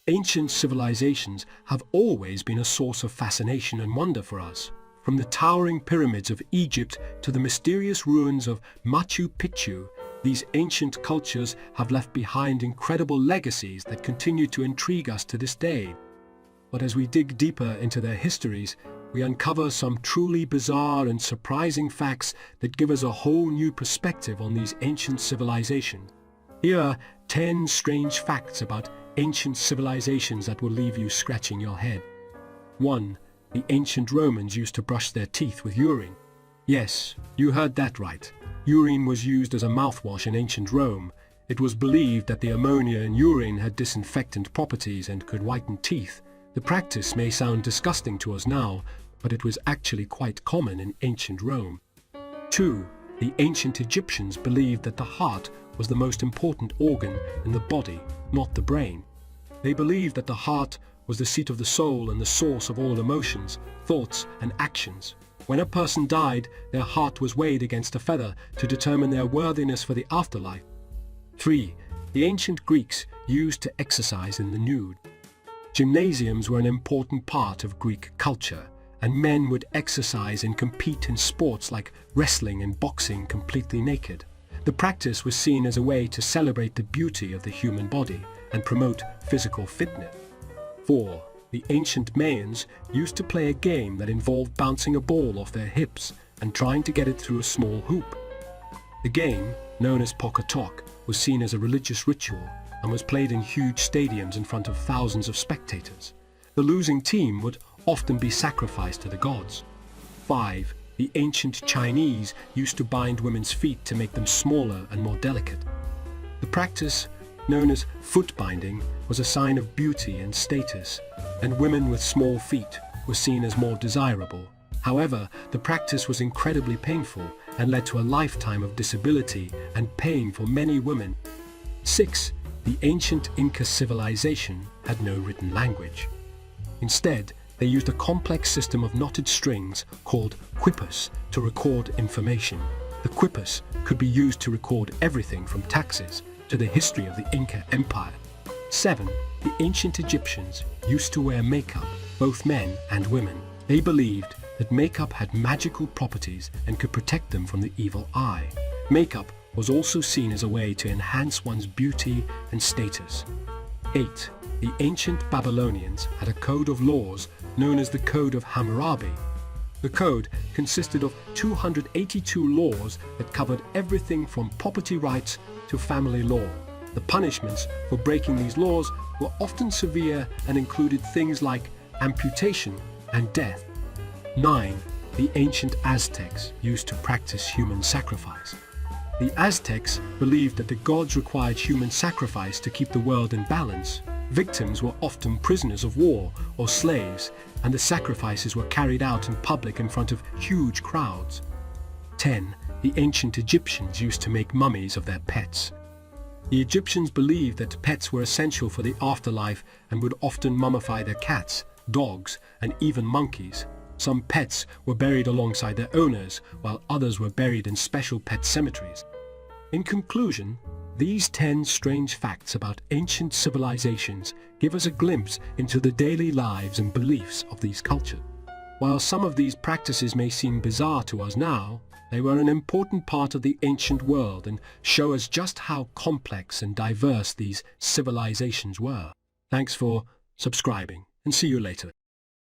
Ancient civilizations have always been a source of fascination and wonder for us. From the towering pyramids of Egypt to the mysterious ruins of Machu Picchu, these ancient cultures have left behind incredible legacies that continue to intrigue us to this day. But as we dig deeper into their histories, we uncover some truly bizarre and surprising facts that give us a whole new perspective on these ancient civilizations. Here are 10 strange facts about ancient civilizations that will leave you scratching your head. 1. The ancient Romans used to brush their teeth with urine. Yes, you heard that right. Urine was used as a mouthwash in ancient Rome. It was believed that the ammonia in urine had disinfectant properties and could whiten teeth. The practice may sound disgusting to us now, but it was actually quite common in ancient Rome. 2. The ancient Egyptians believed that the heart was the most important organ in the body, not the brain. They believed that the heart was the seat of the soul and the source of all emotions, thoughts, and actions. When a person died, their heart was weighed against a feather to determine their worthiness for the afterlife. 3. The ancient Greeks used to exercise in the nude. Gymnasiums were an important part of Greek culture, and men would exercise and compete in sports like wrestling and boxing completely naked. The practice was seen as a way to celebrate the beauty of the human body and promote physical fitness. 4. The ancient Mayans used to play a game that involved bouncing a ball off their hips and trying to get it through a small hoop. The game, known as Pok-A-Tok, was seen as a religious ritual and was played in huge stadiums in front of thousands of spectators. The losing team would often be sacrificed to the gods. 5. The ancient Chinese used to bind women's feet to make them smaller and more delicate. The practice, known as foot binding, was a sign of beauty and status, and women with small feet were seen as more desirable. However, the practice was incredibly painful and led to a lifetime of disability and pain for many women. 6. The ancient Inca civilization had no written language. Instead, they used a complex system of knotted strings called quipus to record information. The quipus could be used to record everything from taxes to the history of the Inca Empire. 7. The ancient Egyptians used to wear makeup, both men and women. They believed that makeup had magical properties and could protect them from the evil eye. Makeup was also seen as a way to enhance one's beauty and status. 8. The ancient Babylonians had a code of laws known as the Code of Hammurabi. The code consisted of 282 laws that covered everything from property rights to family law. The punishments for breaking these laws were often severe and included things like amputation and death. 9. The ancient Aztecs used to practice human sacrifice. The Aztecs believed that the gods required human sacrifice to keep the world in balance. Victims were often prisoners of war or slaves, and the sacrifices were carried out in public in front of huge crowds. 10. The ancient Egyptians used to make mummies of their pets. The Egyptians believed that pets were essential for the afterlife and would often mummify their cats, dogs, and even monkeys. Some pets were buried alongside their owners, while others were buried in special pet cemeteries. In conclusion, these 10 strange facts about ancient civilizations give us a glimpse into the daily lives and beliefs of these cultures. While some of these practices may seem bizarre to us now, they were an important part of the ancient world and show us just how complex and diverse these civilizations were. Thanks for subscribing, and see you later.